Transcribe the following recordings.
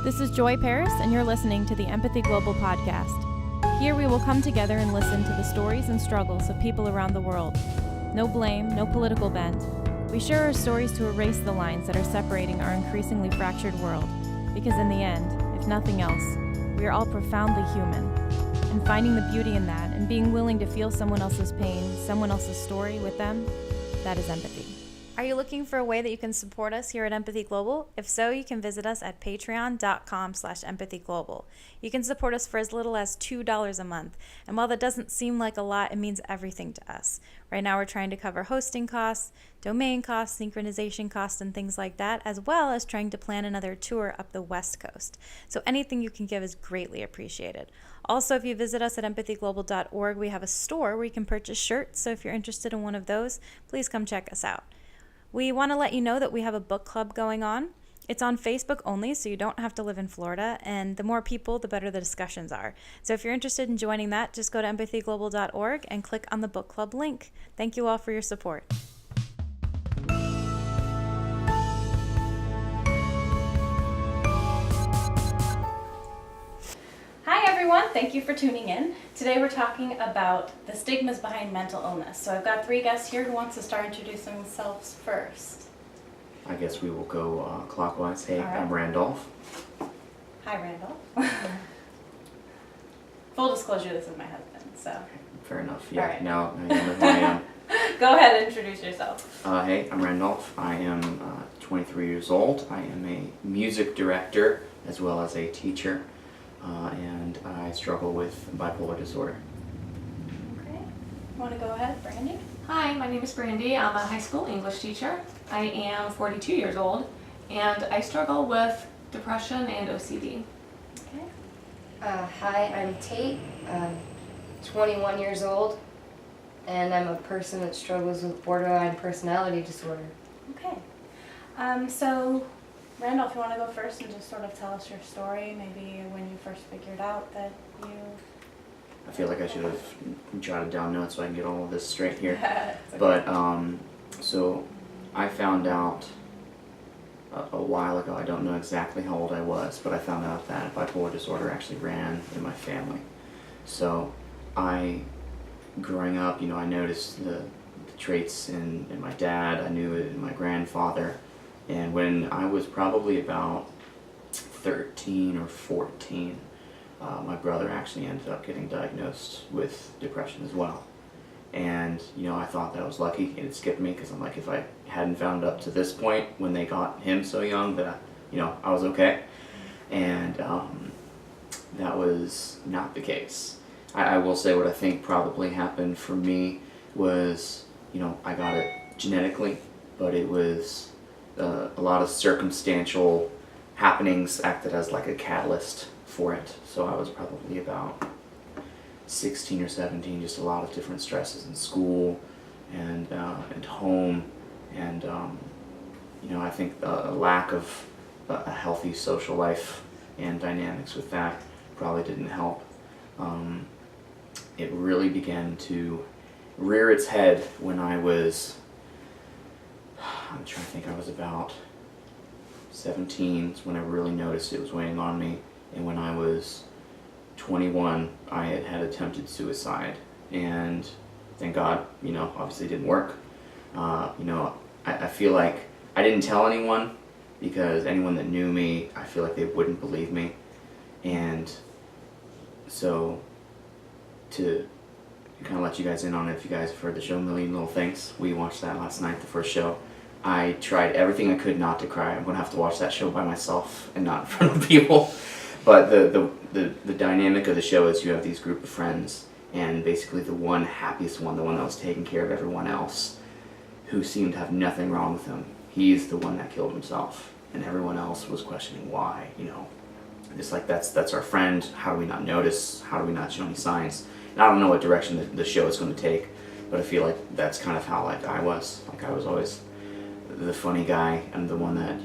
This is Joy Paris, and you're listening to the Empathy Global podcast. Here we will come together and listen to the stories and struggles of people around the world. No blame, no political bent. We share our stories to erase the lines that are separating our increasingly fractured world, because in the end, if nothing else, we are all profoundly human. And finding the beauty in that and being willing to feel someone else's pain, someone else's story with them, that is empathy. Are you looking for a way that you can support us here at Empathy Global? If so, you can visit us at patreon.com/empathyglobal. You can support us for as little as $2 a month. And while that doesn't seem like a lot, it means everything to us. Right now we're trying to cover hosting costs, domain costs, synchronization costs, and things like that, as well as trying to plan another tour up the West Coast. So anything you can give is greatly appreciated. Also, if you visit us at empathyglobal.org, we have a store where you can purchase shirts. So if you're interested in one of those, please come check us out. We want to let you know that we have a book club going on. It's on Facebook only, so you don't have to live in Florida, and the more people, the better the discussions are. So if you're interested in joining that, just go to empathyglobal.org and click on the book club link. Thank you all for your support. Hi everyone, thank you for tuning in. Today we're talking about the stigmas behind mental illness. So I've got three guests here. Who wants to start introducing themselves first? I guess we will go clockwise. Hey, right. I'm Randolph. Hi Randall. Full disclosure, this is my husband, so. Okay, fair enough. Yeah, right. now you know who I am. Go ahead and introduce yourself. Hey, I'm Randolph. I am 23 years old. I am a music director as well as a teacher. And I struggle with bipolar disorder. Okay. Want to go ahead, Brandy? Hi, my name is Brandy. I'm a high school English teacher. I am 42 years old, and I struggle with depression and OCD. Okay. Hi, I'm Tate. I'm 21 years old, and I'm a person that struggles with borderline personality disorder. Okay. So, Randolph, you want to go first and just sort of tell us your story, maybe when you first figured out that you... I feel like I should have jotted down notes so I can get all of this straight here. Okay. But, so I found out a while ago, I don't know exactly how old I was, but I found out that bipolar disorder actually ran in my family. So growing up, I noticed the traits in my dad, I knew it in my grandfather. And when I was probably about 13 or 14, my brother actually ended up getting diagnosed with depression as well. And, I thought that I was lucky. It skipped me because I'm like, if I hadn't found up to this point when they got him so young that, I was okay. And that was not the case. I will say what I think probably happened for me was, I got it genetically, but it was a lot of circumstantial happenings acted as like a catalyst for it. So I was probably about 16 or 17, just a lot of different stresses in school and home, and I think a lack of a healthy social life and dynamics with that probably didn't help. It really began to rear its head when I'm trying to think, I was about 17 when I really noticed it was weighing on me, and when I was 21 I had attempted suicide, and thank God, obviously it didn't work. I feel like I didn't tell anyone because anyone that knew me, I feel like they wouldn't believe me, and so to kind of let you guys in on it, if you guys have heard the show Million Little Things, we watched that last night, the first show. I tried everything I could not to cry. I'm going to have to watch that show by myself and not in front of people. But the dynamic of the show is you have these group of friends, and basically the one happiest one, the one that was taking care of everyone else, who seemed to have nothing wrong with him, he's the one that killed himself. And everyone else was questioning why, Just like, that's our friend, how do we not notice, how do we not show any signs? And I don't know what direction the show is going to take, but I feel like that's kind of how I was. Like I was always the funny guy and the one that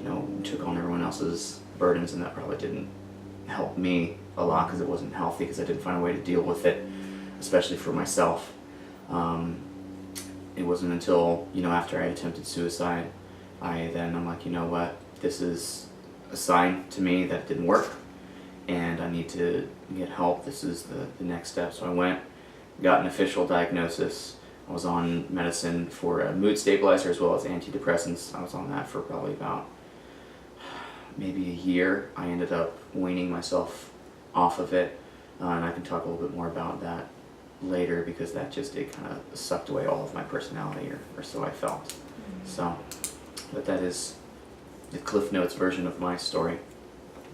took on everyone else's burdens, and that probably didn't help me a lot because it wasn't healthy, because I didn't find a way to deal with it, especially for myself. It wasn't until after I attempted suicide, I'm like, this is a sign to me that it didn't work and I need to get help. This is the next step. So I went, got an official diagnosis. I was on medicine for a mood stabilizer as well as antidepressants. I was on that for probably about maybe a year. I ended up weaning myself off of it, and I can talk a little bit more about that later because that just, it kind of sucked away all of my personality, or so I felt. So, but that is the Cliff Notes version of my story,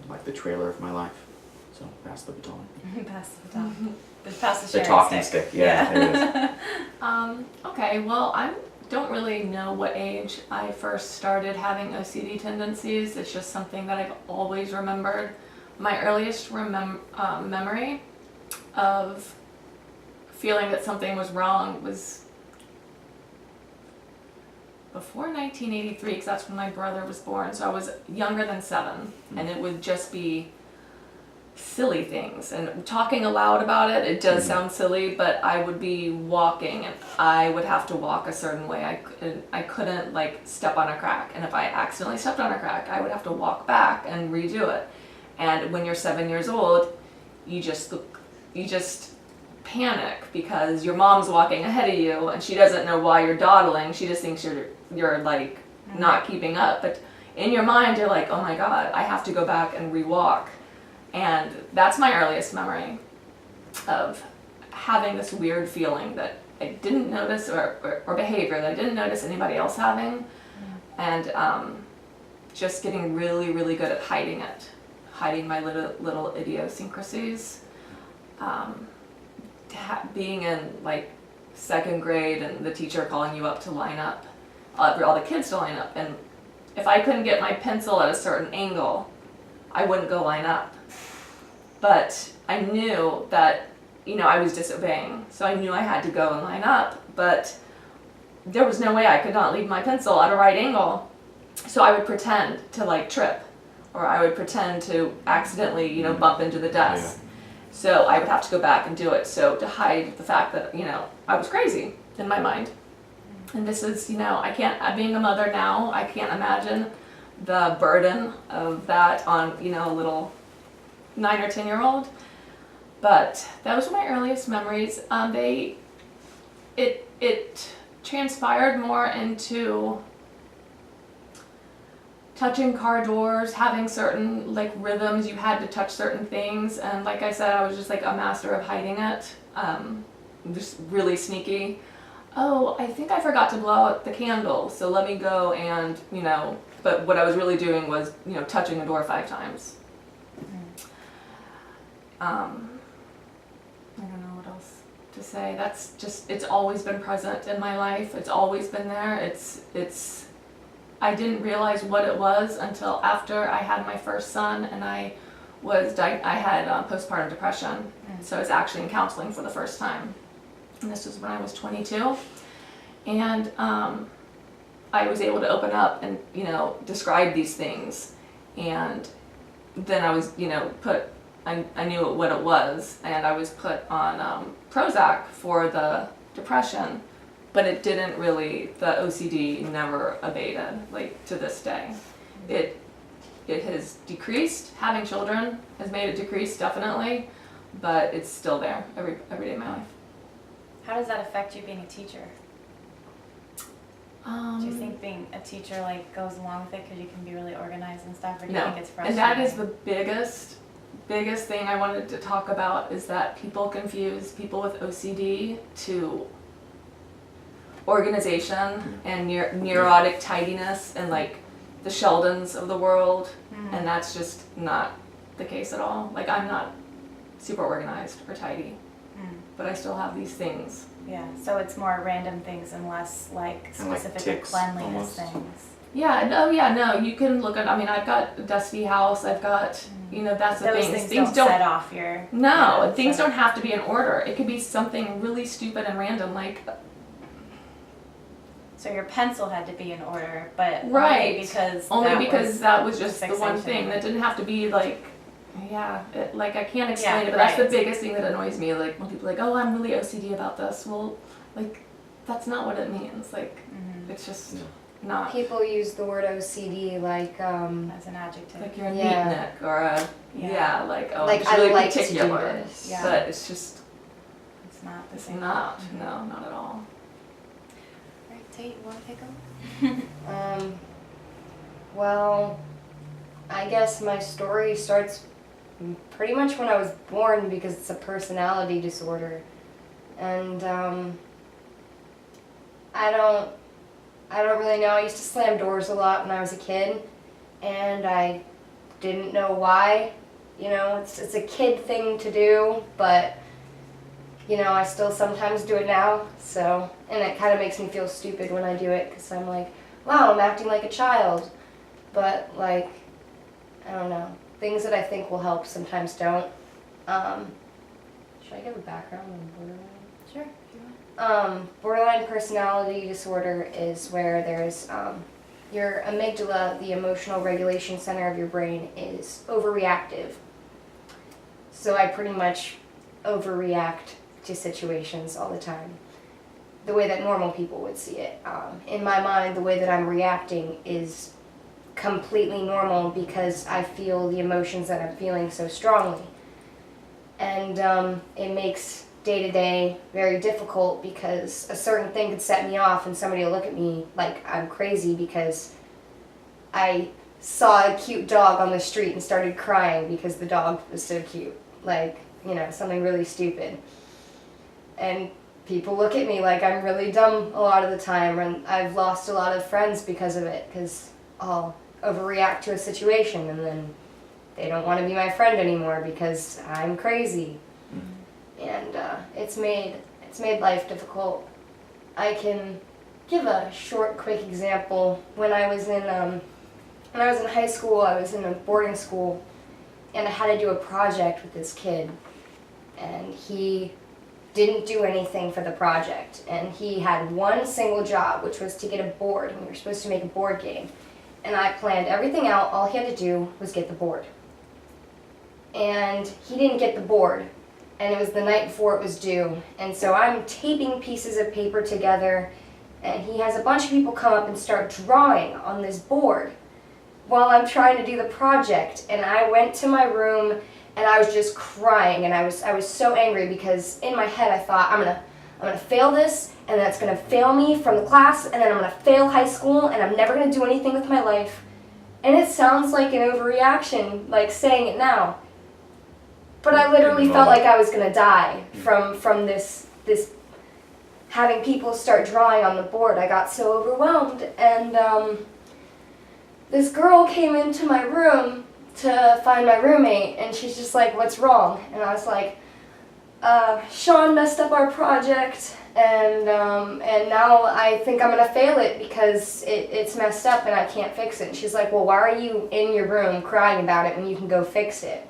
like the trailer of my life. So pass the baton. Pass the baton. Pass the The sharing talking stick, yeah. There it is. Okay, well, I don't really know what age I first started having OCD tendencies. It's just something that I've always remembered. My earliest memory of feeling that something was wrong was before 1983, because that's when my brother was born. So I was younger than 7, and it would just be silly things. And talking aloud about it, it does sound silly, but I would be walking and I would have to walk a certain way. I couldn't like step on a crack, and if I accidentally stepped on a crack, I would have to walk back and redo it. And when you're 7 years old, you just panic because your mom's walking ahead of you and she doesn't know why you're dawdling. She just thinks you're like not keeping up. But in your mind, you're like, oh my God, I have to go back and rewalk. And that's my earliest memory of having this weird feeling that I didn't notice, or behavior that I didn't notice anybody else having. And just getting really, really good at hiding it. Hiding my little idiosyncrasies. Being in like 2nd grade and the teacher calling you up to line up, for all the kids to line up, and if I couldn't get my pencil at a certain angle, I wouldn't go line up. But I knew that, I was disobeying, so I knew I had to go and line up, but there was no way I could not leave my pencil at a right angle. So I would pretend to like trip, or I would pretend to accidentally, bump into the desk. Yeah. So I would have to go back and do it. So to hide the fact that, I was crazy in my mind. And this is, being a mother now, I can't imagine the burden of that on, a little 9 or 10-year-old. But those were my earliest memories. It transpired more into touching car doors, having certain like rhythms, you had to touch certain things, and like I said, I was just like a master of hiding it, just really sneaky. Oh, I think I forgot to blow out the candle, so let me go and, but what I was really doing was, touching the door 5 times. I don't know what else to say. That's just, it's always been present in my life. It's always been there. I didn't realize what it was until after I had my first son, and I had postpartum depression. So I was actually in counseling for the first time. And this was when I was 22. And I was able to open up and, describe these things. And then I was, I knew what it was, and I was put on Prozac for the depression. But it didn't really, the OCD never abated, like to this day. It has decreased. Having children has made it decrease, definitely, but it's still there every day of my life. How does that affect you being a teacher? Do you think being a teacher like goes along with it because you can be really organized and stuff, or do you think it's frustrating? And that is the biggest thing I wanted to talk about, is that people confuse people with OCD to organization and neurotic tidiness and like the Sheldons of the world, and that's just not the case at all. Like, I'm not super organized or tidy, but I still have these things. Yeah, so it's more random things and less like specific ticks, cleanliness almost. things. Yeah, no, you can look at, I've got a dusty house, I've got, that's the Those thing. things don't set off your... No, things don't have to be in order. It could be something really stupid and random, like... So your pencil had to be in order, but right. only because that was just the one fixation. thing. That didn't have to be like, like I can't explain it, but right. that's the biggest thing that annoys me. Like when people are like, oh, I'm really OCD about this. Well, like that's not what it means. Like it's just not People use the word OCD like As an adjective. like you're a Yeah. neatnik or a like oh like it's I really like to do particular. this. Yeah. But it's just It's not the it's same. not. No, not at all. Right, Tate, you want to take over? Well, I guess my story starts pretty much when I was born because it's a personality disorder. And I don't really know. I used to slam doors a lot when I was a kid, and I didn't know why. You know, it's a kid thing to do, but you know, I still sometimes do it now. So, and it kind of makes me feel stupid when I do it because I'm like, wow, I'm acting like a child. But like, I don't know. Things that I think will help sometimes don't. Should I give a background on borderline? Sure. If you want. Borderline personality disorder is where there's your amygdala, the emotional regulation center of your brain, is overreactive. So I pretty much overreact to situations all the time, the way that normal people would see it. In my mind, the way that I'm reacting is completely normal because I feel the emotions that I'm feeling so strongly. And it makes day-to-day very difficult because a certain thing could set me off and somebody will look at me like I'm crazy because I saw a cute dog on the street and started crying because the dog was so cute. Like, you know, something really stupid. And people look at me like I'm really dumb a lot of the time, and I've lost a lot of friends because of it, because I'll overreact to a situation and then they don't want to be my friend anymore because I'm crazy. And it's made life difficult. I can give a short, quick example. When I was in high school, I was in a boarding school, and I had to do a project with this kid, and he didn't do anything for the project, and he had one single job, which was to get a board, and we were supposed to make a board game. And I planned everything out. All he had to do was get the board. And he didn't get the board, and it was the night before it was due. And so I'm taping pieces of paper together, and he has a bunch of people come up and start drawing on this board while I'm trying to do the project. And I went to my room, and I was just crying, and I was so angry because in my head I thought, I'm gonna fail this, and that's gonna fail me from the class, and then I'm gonna fail high school, and I'm never gonna do anything with my life. And it sounds like an overreaction, like saying it now. But I literally felt like I was gonna die from this having people start drawing on the board. I got so overwhelmed, and this girl came into my room to find my roommate, and she's just like, "What's wrong?" And I was like, Sean messed up our project, and now I think I'm gonna fail it because it's messed up and I can't fix it." And she's like, "Well, why are you in your room crying about it when you can go fix it?"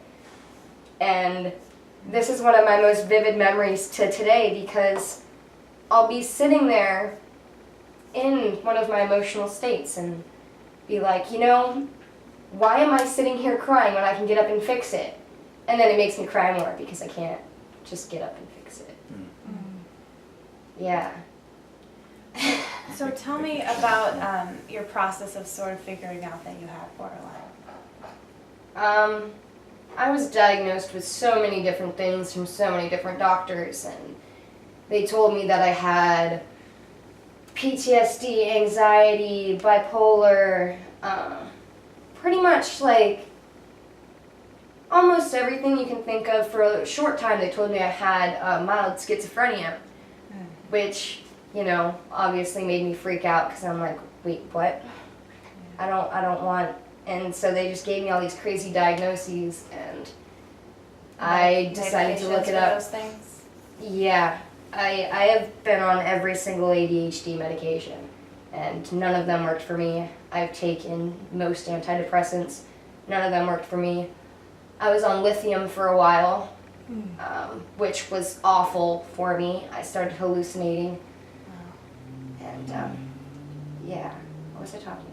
And this is one of my most vivid memories to today because I'll be sitting there in one of my emotional states and be like, you know, why am I sitting here crying when I can get up and fix it? And then it makes me cry more because I can't just get up and fix it. Yeah. So tell me about your process of sort of figuring out that you have borderline. I was diagnosed with so many different things from so many different doctors, and they told me that I had PTSD, anxiety, bipolar, pretty much like almost everything you can think of. For a short time they told me I had mild schizophrenia, which, you know, obviously made me freak out because I'm like, wait, what? I don't want. And so they just gave me all these crazy diagnoses, and I decided to look it up. Those things? Yeah, I have been on every single ADHD medication, and none of them worked for me. I've taken most antidepressants. None of them worked for me. I was on lithium for a while, which was awful for me. I started hallucinating. And, yeah, what was I talking about?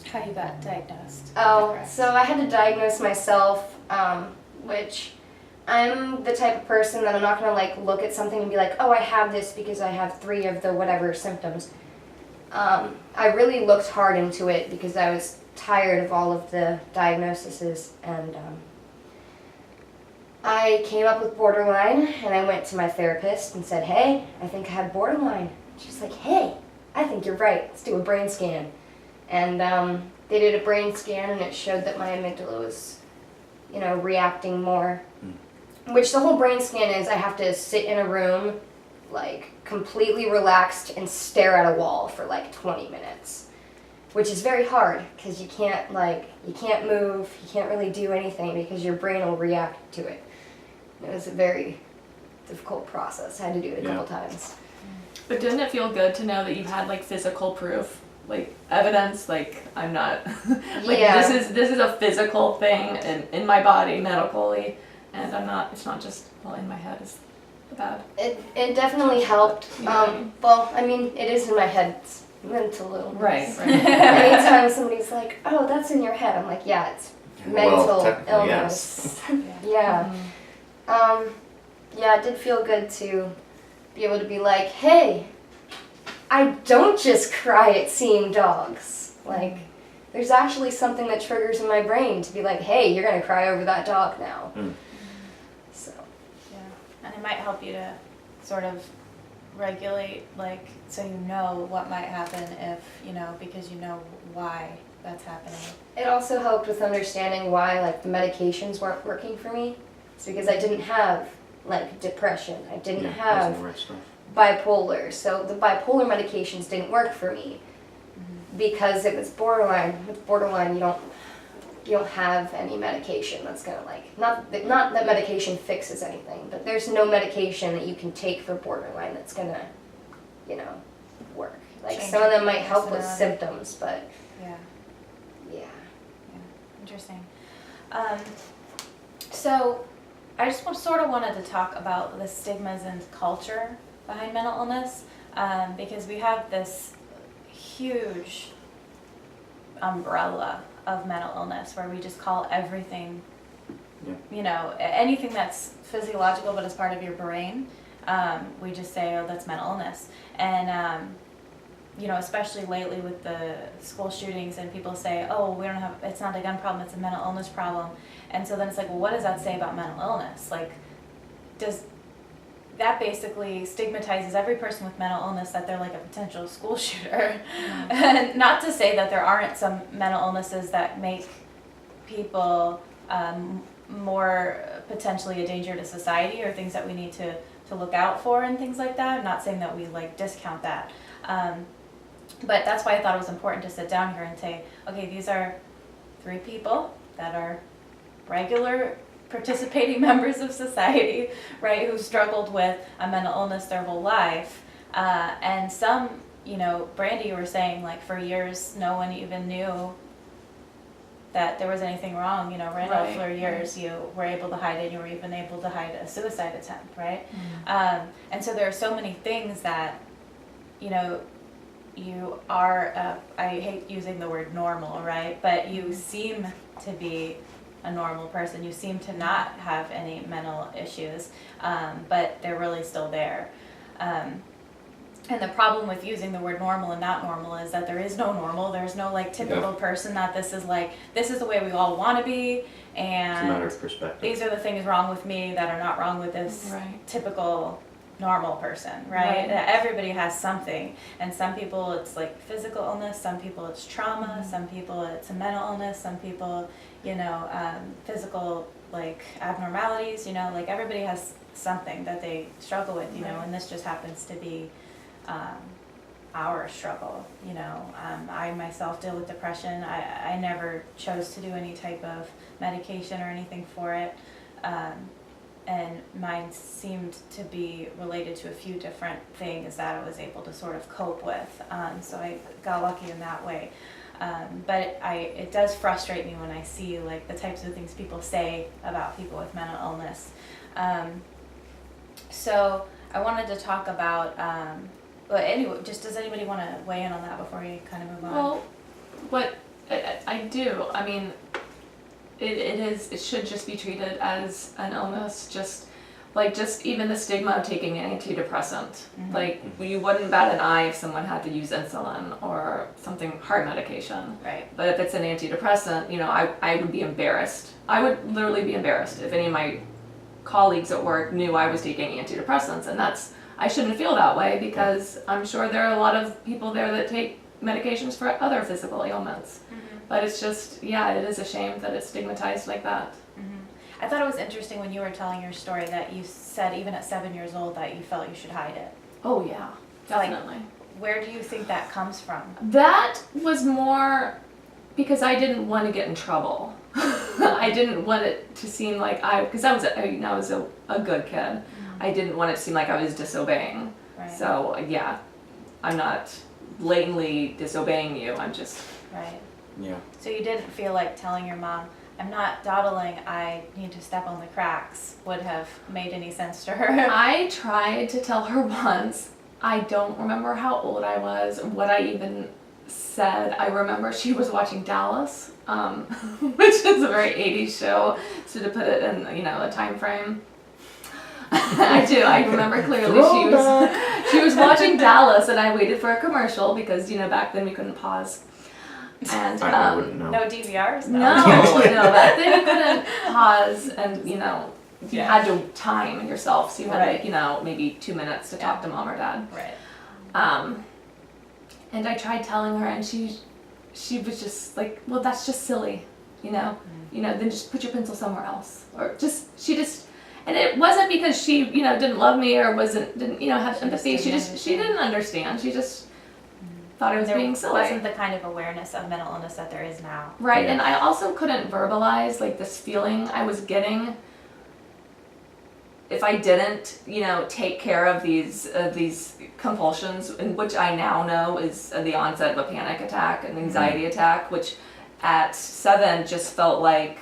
How you got diagnosed? Oh, so I had to diagnose myself, which I'm the type of person that I'm not going to like look at something and be like, oh, I have this because I have 3 of the whatever symptoms. I really looked hard into it because I was tired of all of the diagnoses, and I came up with borderline, and I went to my therapist and said, hey, I think I have borderline. She's like, hey, I think you're right, let's do a brain scan. And they did a brain scan, and it showed that my amygdala was, reacting more. Which the whole brain scan is, I have to sit in a room, like, completely relaxed and stare at a wall for like 20 minutes. Which is very hard, because you can't move, you can't really do anything because your brain will react to it. It was a very difficult process. I had to do it a couple times. But didn't it feel good to know that you had like physical proof, like evidence, like I'm not, like Yeah. this is a physical thing in my body medically, and I'm not. It's not just in my head is bad. It definitely helped. Well, I mean, it is in my head. It's mental illness. Right. Anytime somebody's like, "Oh, that's in your head," I'm like, "Yeah, it's mental technically, illness." yes. Yeah. Yeah, it did feel good to be able to be like, "Hey, I don't just cry at seeing dogs. Like, there's actually something that triggers in my brain to be like, hey, you're gonna cry over that dog now." So. Yeah, and it might help you to sort of regulate, like, so you know what might happen if, because you know why that's happening. It also helped with understanding why, like, the medications weren't working for me. It's because I didn't have, like, depression. I didn't have the right stuff. bipolar. So the bipolar medications didn't work for me because it was borderline. With borderline, you don't have any medication that's gonna, like, not that medication fixes anything, but there's no medication that you can take for borderline that's gonna, work. Like, Change some of them your might help with personality. symptoms, but Yeah. yeah. Interesting. So I just sort of wanted to talk about the stigmas and culture behind mental illness, because we have this huge umbrella of mental illness where we just call everything, anything that's physiological but is part of your brain, we just say, oh, that's mental illness. And especially lately with the school shootings, and people say, oh, it's not a gun problem, it's a mental illness problem. And so then it's like, well, what does that say about mental illness? Like, that basically stigmatizes every person with mental illness that they're like a potential school shooter. And not to say that there aren't some mental illnesses that make people more potentially a danger to society, or things that we need to look out for and things like that. I'm not saying that we like discount that. But that's why I thought it was important to sit down here and say, okay, these are 3 people that are regular participating members of society, right, who struggled with a mental illness their whole life. And some, Brandy, you were saying, like, for years no one even knew that there was anything wrong, Randall, Right. for years you were able to hide it, you were even able to hide a suicide attempt, right? And so there are so many things that, you are, I hate using the word normal, right? But you seem to be a normal person. You seem to not have any mental issues, but they're really still there. And the problem with using the word normal and not normal is that there is no normal. There's no like typical person that this is the way we all want to be, and It's a matter of perspective. these are the things wrong with me that are not wrong with this typical normal person, right? Everybody has something, and some people it's like physical illness, some people it's trauma, some people it's a mental illness, some people, physical like abnormalities, like everybody has something that they struggle with, and this just happens to be our struggle. I myself deal with depression. I never chose to do any type of medication or anything for it. And mine seemed to be related to a few different things that I was able to sort of cope with. So I got lucky in that way. But it does frustrate me when I see like the types of things people say about people with mental illness. So I wanted to talk about, but anyway, just does anybody want to weigh in on that before we kind of move on? Well, what I do, I mean, it should just be treated as an illness, just Like, just even the stigma of taking an antidepressant. Like, you wouldn't bat an eye if someone had to use insulin or something, heart medication. Right. But if it's an antidepressant, you know, I would be embarrassed. I would literally be embarrassed if any of my colleagues at work knew I was taking antidepressants. And I shouldn't feel that way, because I'm sure there are a lot of people there that take medications for other physical ailments. But it's just, yeah, it is a shame that it's stigmatized like that. I thought it was interesting when you were telling your story that you said even at 7 years old that you felt you should hide it. Oh yeah, definitely. Where do you think that comes from? That was more because I didn't want to get in trouble. I didn't want it to seem like because I was a good kid. I didn't want it to seem like I was disobeying. Right. So yeah, I'm not blatantly disobeying you. I'm just Right. Yeah. So you didn't feel like telling your mom, I'm not dawdling, I need to step on the cracks, would have made any sense to her. I tried to tell her once. I don't remember how old I was, what I even said. I remember she was watching Dallas, which is a very 80s show, so to put it in, a time frame. I do. I remember clearly she was watching Dallas, and I waited for a commercial because back then we couldn't pause. And I wouldn't know. No DVRs? no, back then you couldn't pause, and you had to time yourself, so you had maybe 2 minutes to talk to mom or dad. Right. And I tried telling her, and she was just like, well, that's just silly, then just put your pencil somewhere else, or and it wasn't because she didn't love me or didn't have empathy. She didn't understand. She just thought I was being silly. There wasn't the kind of awareness of mental illness that there is now. Right, and I also couldn't verbalize this feeling I was getting if I didn't, take care of these compulsions, and which I now know is the onset of a panic attack, an anxiety attack, which at 7 just felt like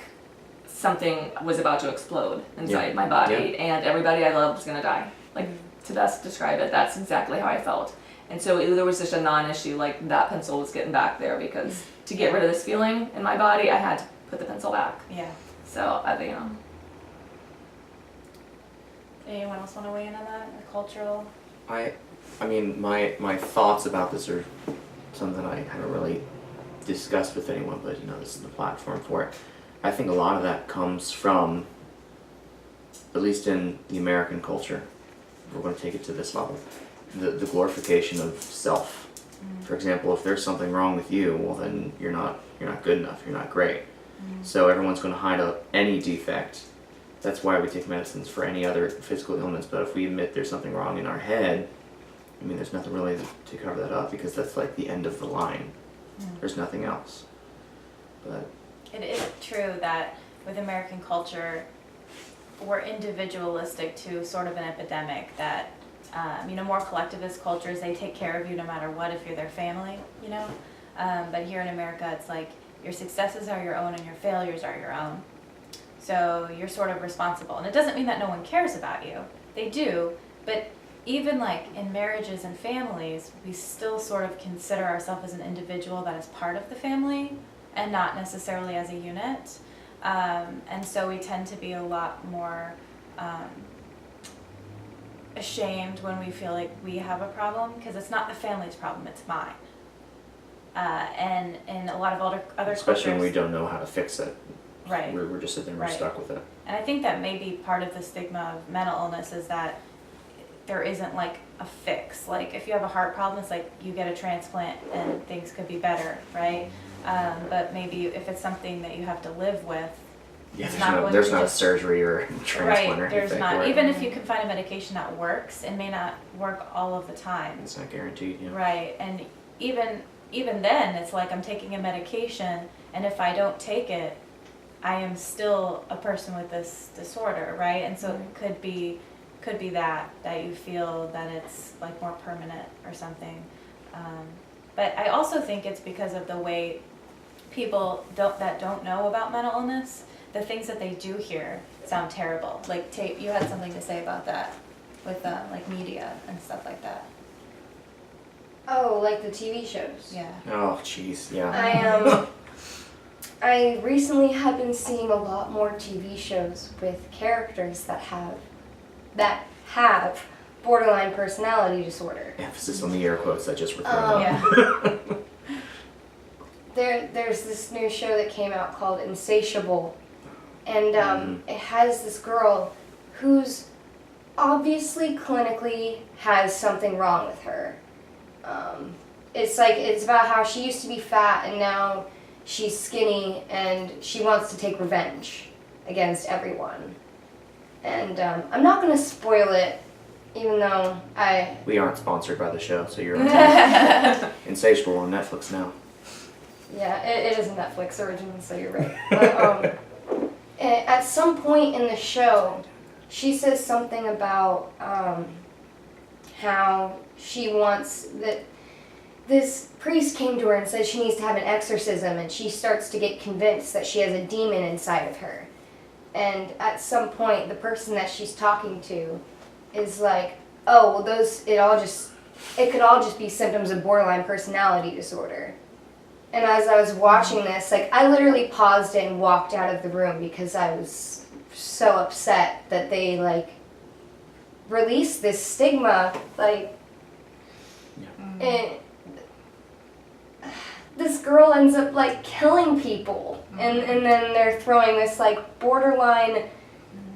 something was about to explode inside my body, and everybody I loved was gonna die. To best describe it, that's exactly how I felt. And so there was just a non-issue, that pencil was getting back there, because to get rid of this feeling in my body, I had to put the pencil back. Yeah. So, Anyone else want to weigh in on that? The cultural? I mean, my thoughts about this are something I haven't really discussed with anyone, but this is the platform for it. I think a lot of that comes from, at least in the American culture, if we're going to take it to this level, the glorification of self. For example, if there's something wrong with you, well then you're not good enough, you're not great. So everyone's going to hide any defect. That's why we take medicines for any other physical illness. But if we admit there's something wrong in our head, there's nothing really to cover that up, because that's the end of the line. There's nothing else. But It is true that with American culture, we're individualistic to sort of an epidemic that, more collectivist cultures, they take care of you no matter what if you're their family, But here in America, it's like your successes are your own and your failures are your own. So you're sort of responsible. And it doesn't mean that no one cares about you. They do, but even in marriages and families, we still sort of consider ourselves as an individual that is part of the family and not necessarily as a unit. And so we tend to be a lot more ashamed when we feel like we have a problem, because it's not the family's problem, it's mine. And in a lot of other especially cultures, when we don't know how to fix it. right. We're just sitting there, we're stuck with it. And I think that may be part of the stigma of mental illness, is that there isn't a fix. If you have a heart problem, it's you get a transplant and things could be better, right? But maybe if it's something that you have to live with, Yeah, it's there's not a surgery or a transplant or anything. There's not. Even if you can find a medication that works, it may not work all of the time. It's not guaranteed, yeah. Right, and even then, it's I'm taking a medication, and if I don't take it, I am still a person with this disorder, right? And so it could be that you feel that it's more permanent or something. But I also think it's because of the way people that don't know about mental illness, the things that they do hear sound terrible. Tate, you had something to say about that with media and stuff like that. Oh, the TV shows. Yeah. Oh, jeez, yeah. I recently have been seeing a lot more TV shows with characters that have that have borderline personality disorder. Emphasis on the air quotes I just referred Um, to. There's this new show that came out called Insatiable, and Mhm. it has this girl who's obviously clinically has something wrong with her. It's about how she used to be fat and now she's skinny and she wants to take revenge against everyone. And I'm not going to spoil it, even though We aren't sponsored by the show, so you're okay. Insatiable on Netflix now. Yeah, it is a Netflix original, so you're right. But at some point in the show, she says something about how she wants that. This priest came to her and said she needs to have an exorcism, and she starts to get convinced that she has a demon inside of her. And at some point, the person that she's talking to is like, "Oh, well, it could all just be symptoms of borderline personality disorder." And as I was watching this, like, I literally paused it and walked out of the room because I was so upset that they, like, released this stigma, like, and this girl ends up, like, killing people, and then they're throwing this, like, borderline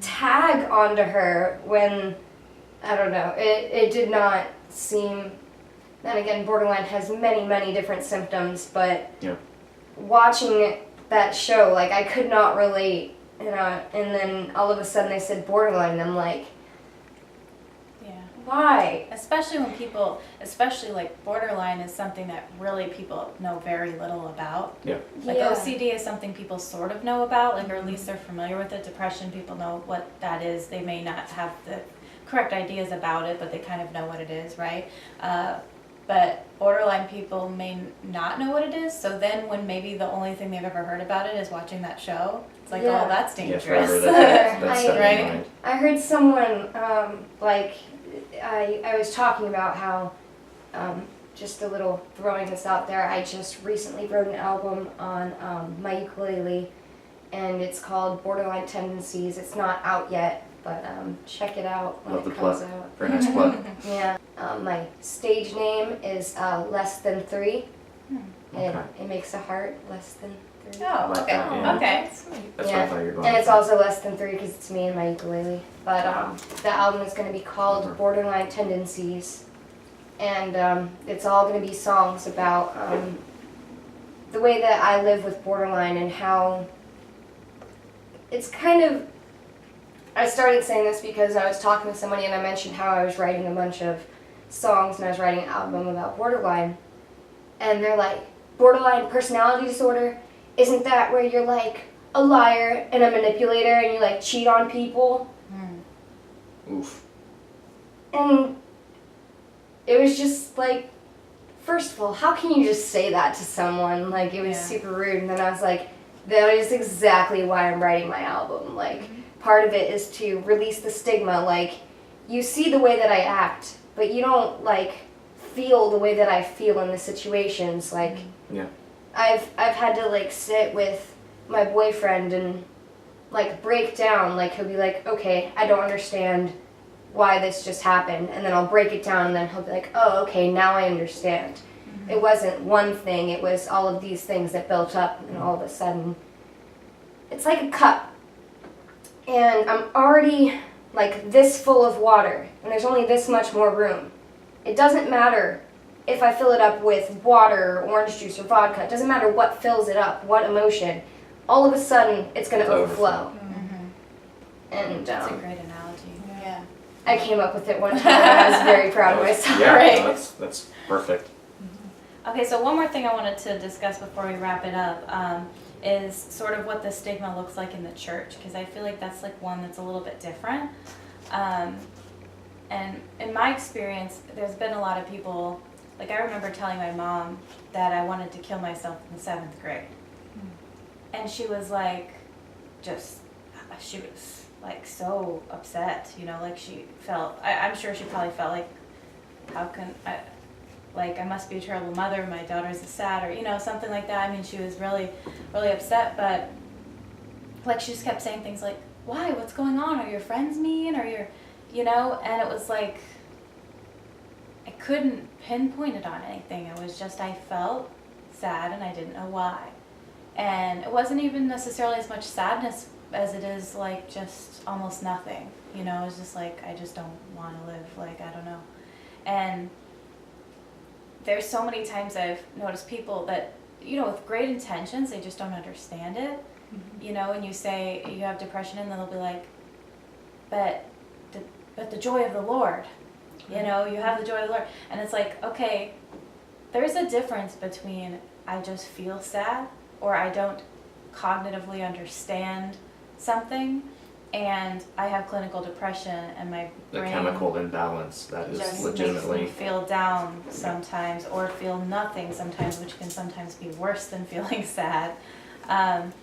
tag onto her when, I don't know, it did not seem... And again, borderline has many, many different symptoms, but Yeah. watching that show, like, I could not relate, you know, and then all of a sudden they said borderline, and I'm like, Yeah. why? Especially when people, especially like borderline is something that really people know very little about. Yeah. Like Yeah. OCD is something people sort of know about, like, or at least they're familiar with it. Depression, people know what that is. They may not have the correct ideas about it, but they kind of know what it is, right? But borderline people may not know what it is, so then when maybe the only thing they've ever heard about it is watching that show, it's like, Yeah. oh, that's Yeah, dangerous. forever that's I- set in Right? mind. I heard someone, like, I was talking about how, just a little throwing this out there, I just recently wrote an album on my ukulele, and it's called Borderline Tendencies. It's not out yet, but check it out when Love the it comes plug. out. Very nice plug. Yeah. My stage name is Less Than 3. Okay. It makes a heart, less than 3. Oh, Like okay. that, yeah. Okay. That's what I Yeah. thought you were going And it's for. also less than 3 because it's me and my ukulele. But the album is going to be called Mhm. Borderline Tendencies. And it's all going to be songs about the way that I live with borderline and how it's kind of... I started saying this because I was talking to somebody and I mentioned how I was writing a bunch of songs and I was writing an album about borderline. And they're like, borderline personality disorder? Isn't that where you're like a liar and a manipulator and you like cheat on people? Oof. And it was just like, first of all, how can you just say that to someone? Like, it was Yeah. super rude. And then I was like, that is exactly why I'm writing my album. Like, part of it is to release the stigma. Like, you see the way that I act, but you don't, like, feel the way that I feel in the situations. Like, Yeah. I've had to, like, sit with my boyfriend and, like, break down. Like, he'll be like, okay, I don't understand why this just happened. And then I'll break it down and then he'll be like, oh, okay, now I understand. It wasn't one thing, it was all of these things that built up and all of a sudden, it's like a cup. And I'm already, like, this full of water and there's only this much more room. It doesn't matter if I fill it up with water or orange juice or vodka. It doesn't matter what fills it up, what emotion. All of a sudden, it's going to overflow. And That's a great analogy. Yeah. I came up with it one time and I was very proud of myself. Yeah, Right. no, that's perfect. Okay, so one more thing I wanted to discuss before we wrap it up is sort of what the stigma looks like in the church, because I feel like that's like one that's a little bit different. And in my experience, there's been a lot of people, like I remember telling my mom that I wanted to kill myself in the 7th grade. And she was like, she was like so upset, you know, like she felt, I'm sure she probably felt like, how can I, like I must be a terrible mother, my daughter's a sad, or, you know, something like that. I mean, she was really, really upset, but like she just kept saying things like, why, what's going on? Are your friends mean? Or you know, and it was like, I couldn't pinpoint it on anything. It was just, I felt sad and I didn't know why. And it wasn't even necessarily as much sadness as it is like just almost nothing, you know. It was just like, I just don't want to live, like, I don't know. And there's so many times I've noticed people that, you know, with great intentions, they just don't understand it, you know. And you say you have depression, and then they'll be like, but the joy of the Lord, you know, you have the joy of the Lord. And it's like, okay, there's a difference between I just feel sad, or I don't cognitively understand something, and I have clinical depression and my The brain chemical imbalance that is just legitimately. makes me feel down sometimes, or feel nothing sometimes, which can sometimes be worse than feeling sad. And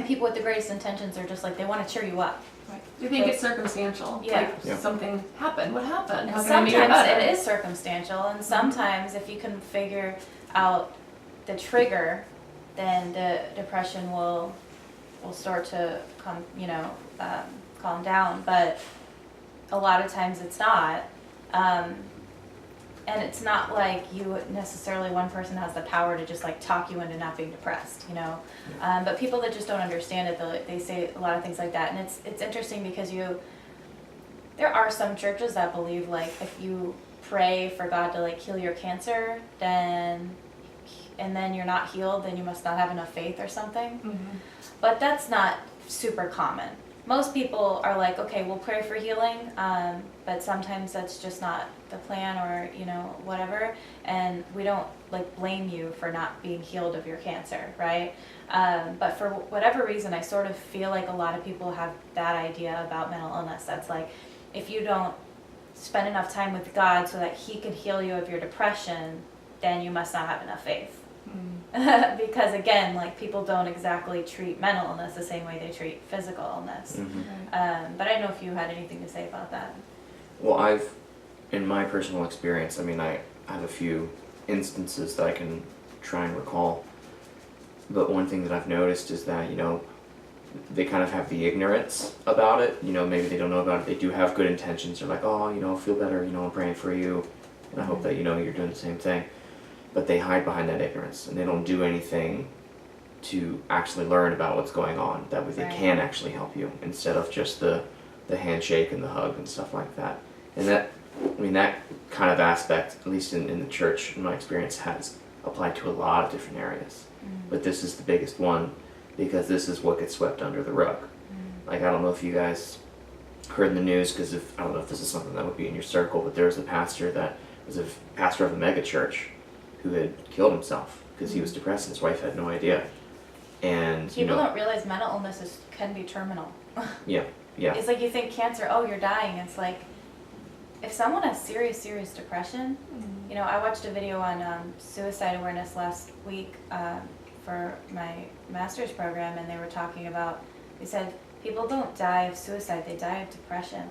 people with the greatest intentions are just like, they want to cheer you up. Right. You think it's circumstantial? Yeah. Like Yeah. something happened. What happened? And How can I make it sometimes better? it is circumstantial, and sometimes if you can figure out the trigger, then the depression will start to come, you know, calm down. But a lot of times it's not. And it's not like you necessarily, one person has the power to just like talk you into not being depressed, you know. But people that just don't understand it, they say a lot of things like that. And it's interesting because there are some churches that believe like if you pray for God to like heal your cancer, and then you're not healed, then you must not have enough faith or something. Mhm. But that's not super common. Most people are like, okay, we'll pray for healing, but sometimes that's just not the plan, or, you know, whatever. And we don't like blame you for not being healed of your cancer, right? But for whatever reason, I sort of feel like a lot of people have that idea about mental illness. That's like, if you don't spend enough time with God so that He can heal you of your depression, then you must not have enough faith. Because again, like, people don't exactly treat mental illness the same way they treat physical illness. But I don't know if you had anything to say about that. Well, in my personal experience, I mean, I have a few instances that I can try and recall. But one thing that I've noticed is that, you know, they kind of have the ignorance about it. You know, maybe they don't know about it. They do have good intentions. They're like, oh, you know, feel better. You know, I'm praying for you. And I hope that, you know, you're doing the same thing. But they hide behind that ignorance, and they don't do anything to actually learn about what's going on. That way they can actually help you, instead of just the handshake and the hug and stuff like that. And that, I mean, that kind of aspect, at least in the church, in my experience, has applied to a lot of different areas. But this is the biggest one, because this is what gets swept under the rug. Like, I don't know if you guys heard in the news, because I don't know if this is something that would be in your circle, but there was a pastor that was a pastor of a mega church who had killed himself because he was depressed and his wife had no idea. And People don't realize mental illness can be terminal. Yeah. It's like, you think cancer, oh, you're dying. It's like, if someone has serious depression, you know, I watched a video on suicide awareness last week for my master's program, and they were talking about, they said, people don't die of suicide, they die of depression.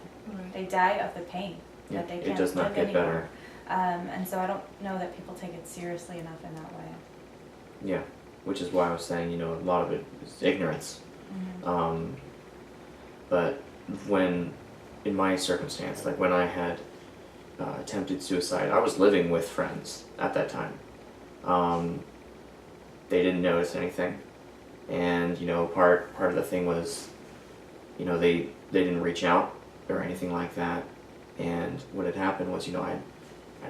They die of the pain that they can't it does not live get anymore. better. And so I don't know that people take it seriously enough in that way. Yeah, which is why I was saying, you know, a lot of it is ignorance. But in my circumstance, like when I had attempted suicide, I was living with friends at that time. They didn't notice anything, and you know, part of the thing was, you know, they didn't reach out or anything like that. And what had happened was, you know, I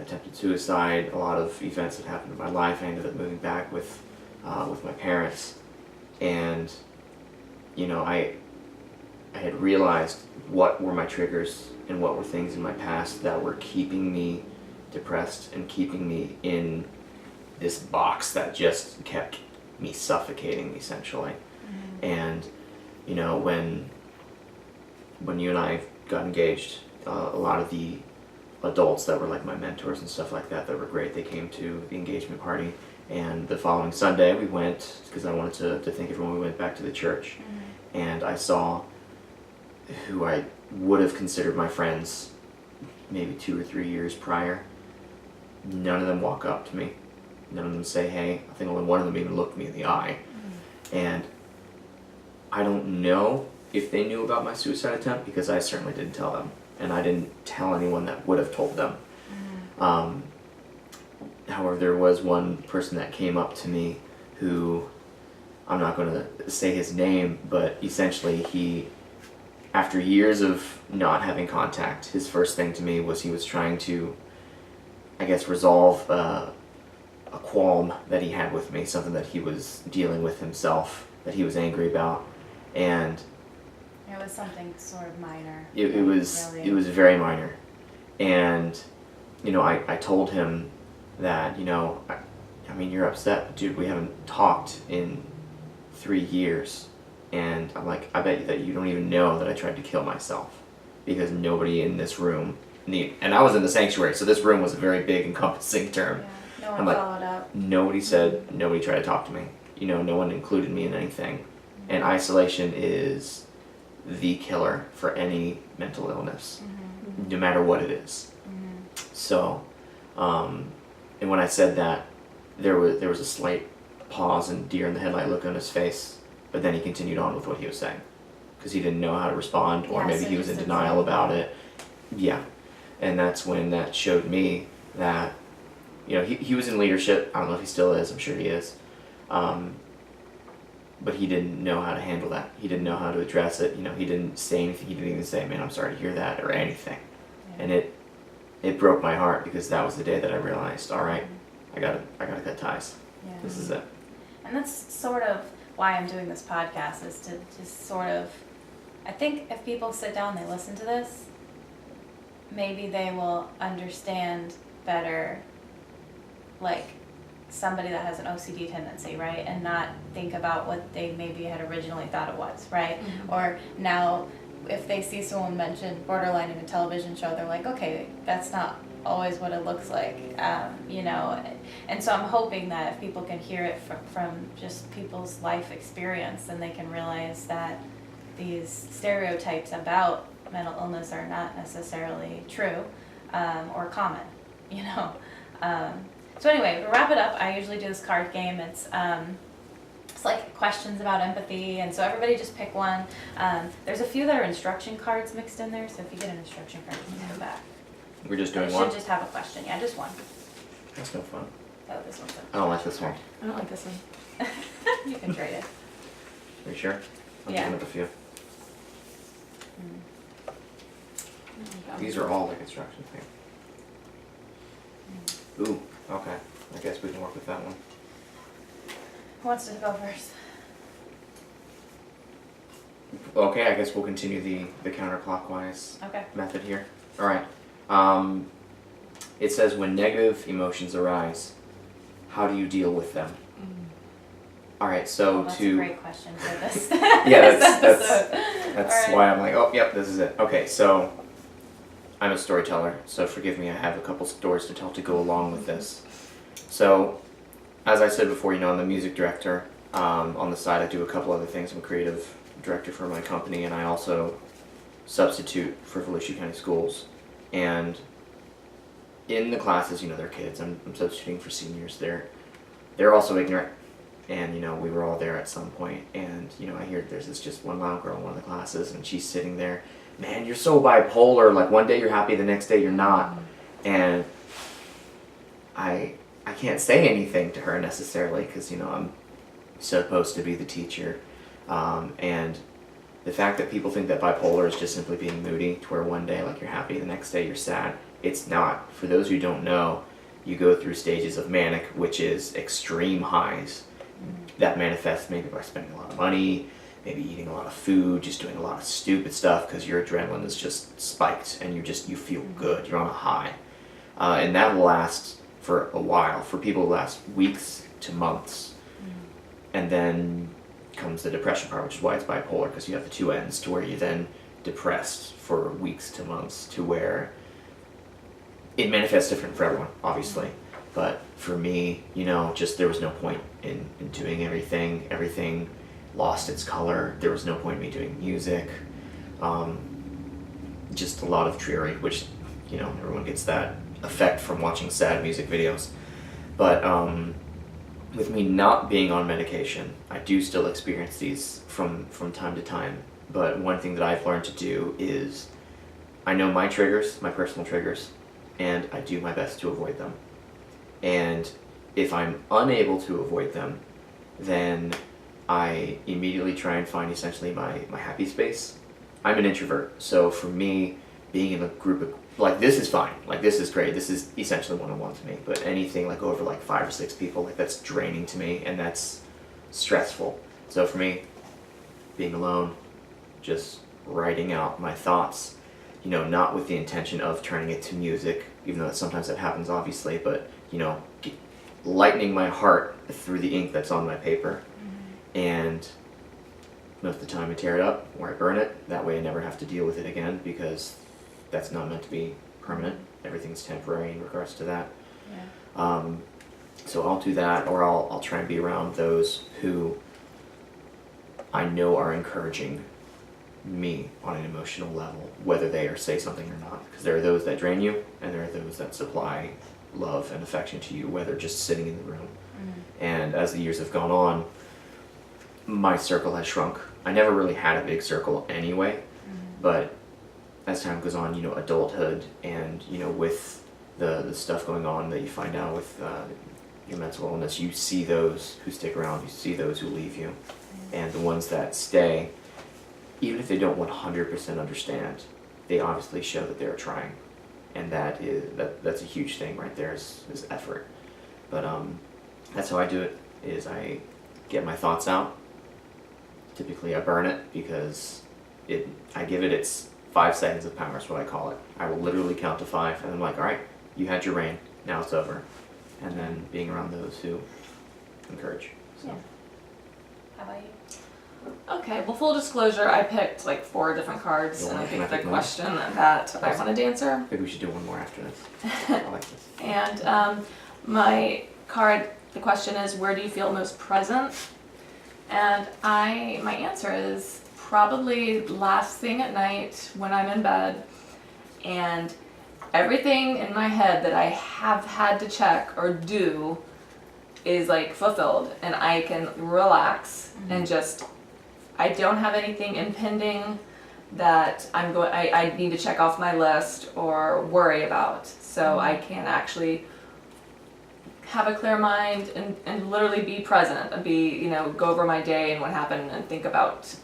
attempted suicide. A lot of events had happened in my life. I ended up moving back with my parents, and you know, I had realized what were my triggers and what were things in my past that were keeping me depressed and keeping me in this box that just kept me suffocating, essentially. And you know, when you and I got engaged, a lot of the adults that were like my mentors and stuff like that were great. They came to the engagement party, and the following Sunday we went, because I wanted to thank everyone. We went back to the church, and I saw who I would have considered my friends maybe 2 or 3 years prior. None of them walk up to me. None of them say hey. I think only one of them even looked me in the eye. And I don't know if they knew about my suicide attempt, because I certainly didn't tell them. and I didn't tell anyone that would have told them. However, there was one person that came up to me who, I'm not going to say his name, but essentially he, after years of not having contact, his first thing to me was he was trying to, I guess, resolve a qualm that he had with me, something that he was dealing with himself, that he was angry about, and It was something sort of minor. it was very minor. And I told him that, I mean, you're upset, dude. We haven't talked in 3 years, and I'm like, I bet you that you don't even know that I tried to kill myself, because nobody in this room and I was in the sanctuary, so this room was a very big encompassing term. Yeah, no one I'm like, followed up. Nobody said, nobody tried to talk to me. No one included me in anything. And isolation is the killer for any mental illness, no matter what it is. So, and when I said that, there was a slight pause and deer in the headlight look on his face, but then he continued on with what he was saying, because he didn't know how to respond, or Yeah, maybe so he was in just denial absorb about it. Yeah, and that's when that showed me that, he was in leadership. I don't know if he still is. I'm sure he is. But he didn't know how to handle that. He didn't know how to address it. He didn't say anything. He didn't even say, "Man, I'm sorry to hear that," or anything. Yeah. And it broke my heart, because that was the day that I realized, all right, I gotta cut ties. Yeah. This is it. And that's sort of why I'm doing this podcast, is to just sort of, I think if people sit down and they listen to this, maybe they will understand better, like, somebody that has an OCD tendency, right? And not think about what they maybe had originally thought it was, right? Or now, if they see someone mention borderline in a television show, they're like, okay, that's not always what it looks like, And so I'm hoping that if people can hear it from just people's life experience, then they can realize that these stereotypes about mental illness are not necessarily true or common, So anyway, to wrap it up, I usually do this card game. It's like questions about empathy, and so everybody just pick one. There's a few that are instruction cards mixed in there, so if you get an instruction card, you can come back. We're just doing It one? should just have a question. Yeah, just one. That's no fun. Oh, this one's I don't like this one. I don't like this one. You can trade it. Are you sure? I'm Yeah. giving up a few. These are all like instructions here. Ooh, okay. I guess we can work with that one. Who wants to go first? Okay, I guess we'll continue the counterclockwise Okay. method here. All right. It says, when negative emotions arise, how do you deal with them? All right, so That's to a great question for this. Yeah, this that's episode. All right. why I'm like, oh, yep, this is it. Okay, so I'm a storyteller, so forgive me, I have a couple stories to tell to go along with this. So, as I said before, I'm the music director. On the side, I do a couple other things. I'm a creative director for my company, and I also substitute for Volusia County Schools. And in the classes, they're kids. I'm substituting for seniors. They're also ignorant. And, we were all there at some point, and, I hear there's this just one loud girl in one of the classes, and she's sitting there, man, you're so bipolar, like one day you're happy, the next day you're not. And I can't say anything to her necessarily, because, I'm supposed to be the teacher. And the fact that people think that bipolar is just simply being moody, to where one day, like, you're happy, the next day you're sad, it's not. For those who don't know, you go through stages of manic, which is extreme highs. That manifests maybe by spending a lot of money, maybe eating a lot of food, just doing a lot of stupid stuff because your adrenaline is just spiked and you feel good, you're on a high. And that will last for a while. For people, it lasts weeks to months. And then comes the depression part, which is why it's bipolar, because you have the two ends, to where you're then depressed for weeks to months, to where it manifests different for everyone, obviously. But for me, just there was no point in doing everything. Everything lost its color. There was no point in me doing music. Just a lot of dreary, which, everyone gets that effect from watching sad music videos. But with me not being on medication, I do still experience these from time to time. But one thing that I've learned to do is I know my triggers, my personal triggers, and I do my best to avoid them. And if I'm unable to avoid them, then I immediately try and find essentially my happy space. I'm an introvert, so for me, being in a group of, like, this is fine, like, this is great, this is essentially one-on-one to me, but anything like over like 5 or 6 people, like, that's draining to me, and that's stressful. So for me, being alone, just writing out my thoughts, you know, not with the intention of turning it to music, even though sometimes that happens obviously, but, you know, lightening my heart through the ink that's on my paper. And most of the time I tear it up or I burn it. That way I never have to deal with it again, because that's not meant to be permanent. Everything's temporary in regards to that. Yeah. So I'll do that, or I'll try and be around those who I know are encouraging me on an emotional level, whether they say something or not. Because there are those that drain you, and there are those that supply love and affection to you, whether just sitting in the room. And as the years have gone on, my circle has shrunk. I never really had a big circle anyway, but as time goes on, you know, adulthood and, you know, with the stuff going on that you find out with your mental illness, you see those who stick around, you see those who leave you, and the ones that stay, even if they don't 100% understand, they obviously show that they're trying, and that's a huge thing right there, is effort. But that's how I do it, is I get my thoughts out. Typically I burn it, because I give it its 5 seconds of power is what I call it. I will literally count to 5, and I'm like, all right, you had your reign, now it's over. And then being around those who encourage. So. Yeah. How about you? Okay, well, full disclosure, I picked like 4 different cards, You and I want- think can I the pick one? question that I wanted to answer. Maybe we should do one more after this. I like this. And my card, the question is, where do you feel most present? And my answer is probably last thing at night when I'm in bed, and everything in my head that I have had to check or do is like fulfilled, and I can relax and just, I don't have anything impending that I need to check off my list or worry about. So I can actually have a clear mind and literally be present and go over my day and what happened and think about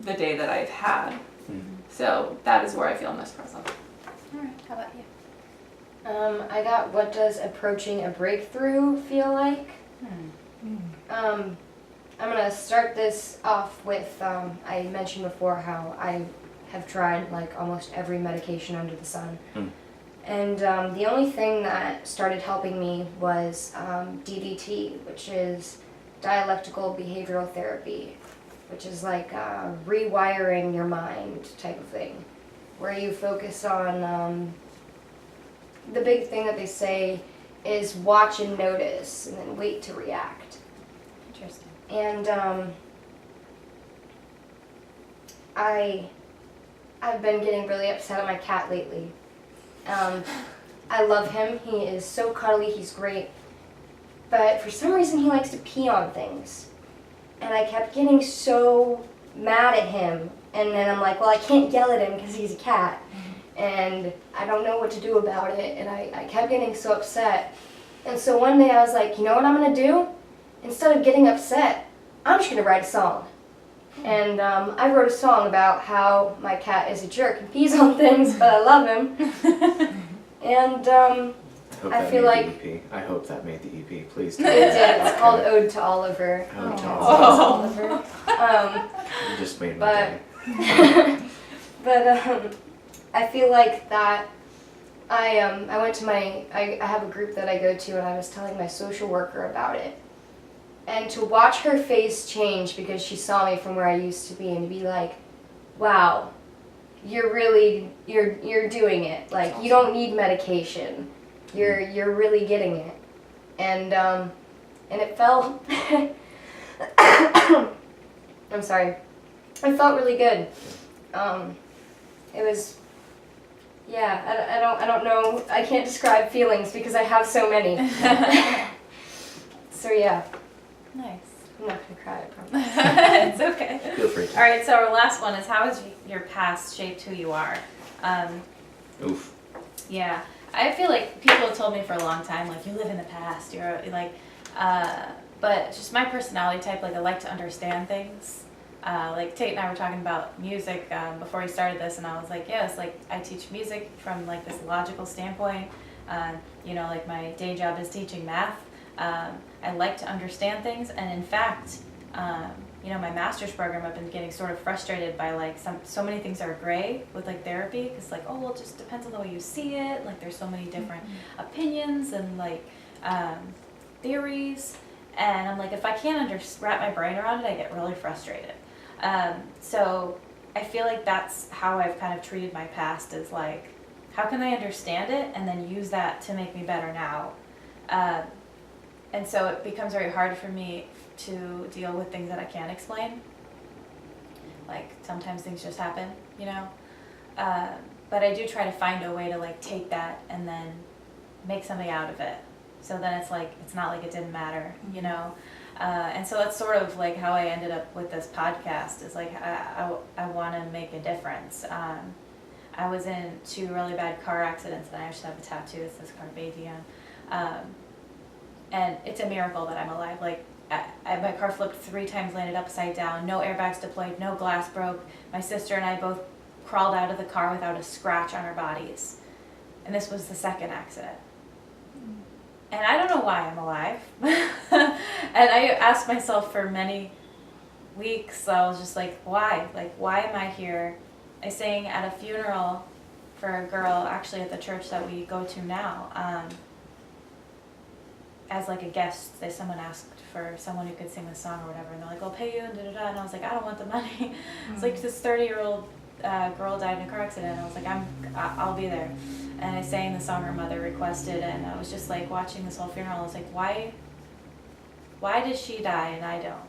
the day that I've had. So that is where I feel most present. All right. How about you? I got, what does approaching a breakthrough feel like? I'm gonna start this off with, I mentioned before how I have tried like almost every medication under the sun. And the only thing that started helping me was DBT, which is dialectical behavioral therapy, which is like rewiring your mind type of thing, where you focus on the big thing that they say is watch and notice and then wait to react. Interesting. And I've been getting really upset at my cat lately. I love him. He is so cuddly. He's great. But for some reason, he likes to pee on things. And I kept getting so mad at him. And then I'm like, well, I can't yell at him because he's a cat. And I don't know what to do about it. And I kept getting so upset. And so one day I was like, you know what I'm going to do? Instead of getting upset, I'm just going to write a song. And I wrote a song about how my cat is a jerk and pees on things, but I love him. And I feel like the EP. I hope that made the EP. Please. it did. It's called Ode to Oliver. Ode to Oliver. You just made my But day. but I feel like that I went to I have a group that I go to, and I was telling my social worker about it. And to watch her face change because she saw me from where I used to be, and to be like, wow, you're doing it. Like, you don't need medication. You're really getting it. And it felt I'm sorry. It felt really good. It was, yeah, I don't know. I can't describe feelings because I have so many. So yeah. Nice. I'm not gonna cry, I promise. It's okay. Feel free to. All right, so our last one is, how has your past shaped who you are? Oof. Yeah, I feel like people have told me for a long time, like, you live in the past, you're like, but just my personality type, like, I like to understand things. Like Tate and I were talking about music before we started this, and I was like, yes, like I teach music from like this logical standpoint. You know, like my day job is teaching math. I like to understand things, and in fact, you know, my master's program, I've been getting sort of frustrated by like so many things are gray with like therapy, because like, oh well, it just depends on the way you see it. Like there's so many different opinions and like theories, and I'm like, if I can't wrap my brain around it, I get really frustrated. So I feel like that's how I've kind of treated my past, is like, how can I understand it and then use that to make me better now? And so it becomes very hard for me to deal with things that I can't explain. Like sometimes things just happen, you know? But I do try to find a way to like take that and then make something out of it. So then it's like, it's not like it didn't matter, you know? And so that's sort of like how I ended up with this podcast, is like, I want to make a difference. I was in 2 really bad car accidents, and I actually have a tattoo that says Carpe Diem. And it's a miracle that I'm alive. Like, my car flipped 3 times, landed upside down, no airbags deployed, no glass broke. My sister and I both crawled out of the car without a scratch on our bodies. And this was the 2nd accident. And I don't know why I'm alive. And I asked myself for many weeks, I was just like, why? Like, why am I here? I sang at a funeral for a girl, actually at the church that we go to now, as like a guest. Someone asked for someone who could sing the song or whatever, and they're like, I'll pay you, and da-da-da. And I was like, I don't want the money. It's like this 30-year-old girl died in a car accident, and I was like, I'll be there. And I sang the song her mother requested, and I was just like watching this whole funeral. I was like, why did she die and I don't?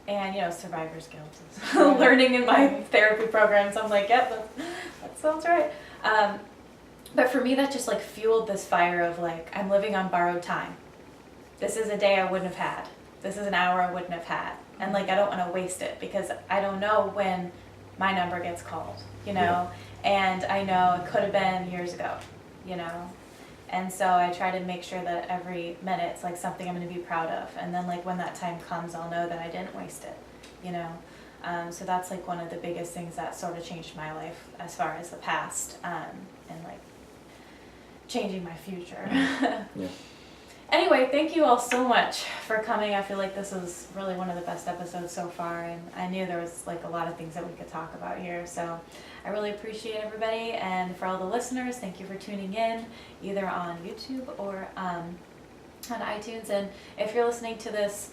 And you know, survivor's guilt is learning in my therapy program. So I'm like, yep, that sounds right. But for me, that just like fueled this fire of like, I'm living on borrowed time. This is a day I wouldn't have had. This is an hour I wouldn't have had. And like, I don't want to waste it, because I don't know when my number gets called, you know? Yeah. And I know it could have been years ago, you know? And so I try to make sure that every minute's like something I'm going to be proud of. And then like when that time comes, I'll know that I didn't waste it, you know? So that's like one of the biggest things that sort of changed my life as far as the past, and like changing my future. Yeah. Anyway, thank you all so much for coming. I feel like this was really one of the best episodes so far, and I knew there was like a lot of things that we could talk about here. So I really appreciate everybody, and for all the listeners, thank you for tuning in, either on YouTube or on iTunes. And if you're listening to this,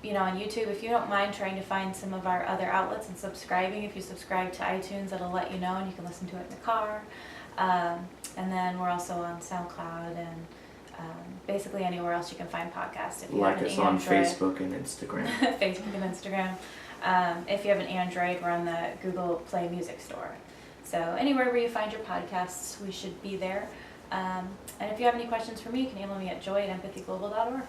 you know, on YouTube, if you don't mind trying to find some of our other outlets and subscribing. If you subscribe to iTunes, it'll let you know, and you can listen to it in the car. And then we're also on SoundCloud and basically anywhere else you can find podcasts. If you Like have an us on Android, Facebook and Instagram. Facebook and Instagram. If you have an Android, we're on the Google Play Music Store. So anywhere where you find your podcasts, we should be there. And if you have any questions for me, you can email me at joy@empathyglobal.org.